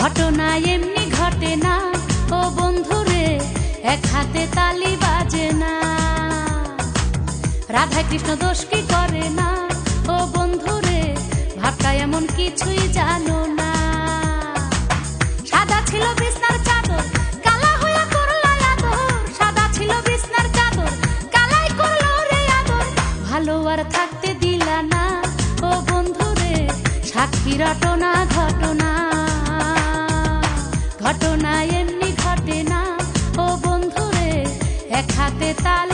ঘটনা এমনি ঘটে না ও বন্ধুরে, এক হাতে তালি বাজে না। রাধা কৃষ্ণ দোষ কি করে না ও বন্ধুরে, ভাবটা এমন কিছুই জানো না। সাদা ছিল বিছনার চাদর, কালা হইয়া করলা আদর। সাদা ছিল বিছনার চাদর, কালাই করলো রে আদর। ভালো আর থাকতে দিলা না ও বন্ধুরে, সাক্ষী রটনা ঘটনা। ঘটনা এমনি ঘটে না ও বন্ধুরে, এক হাতে তাল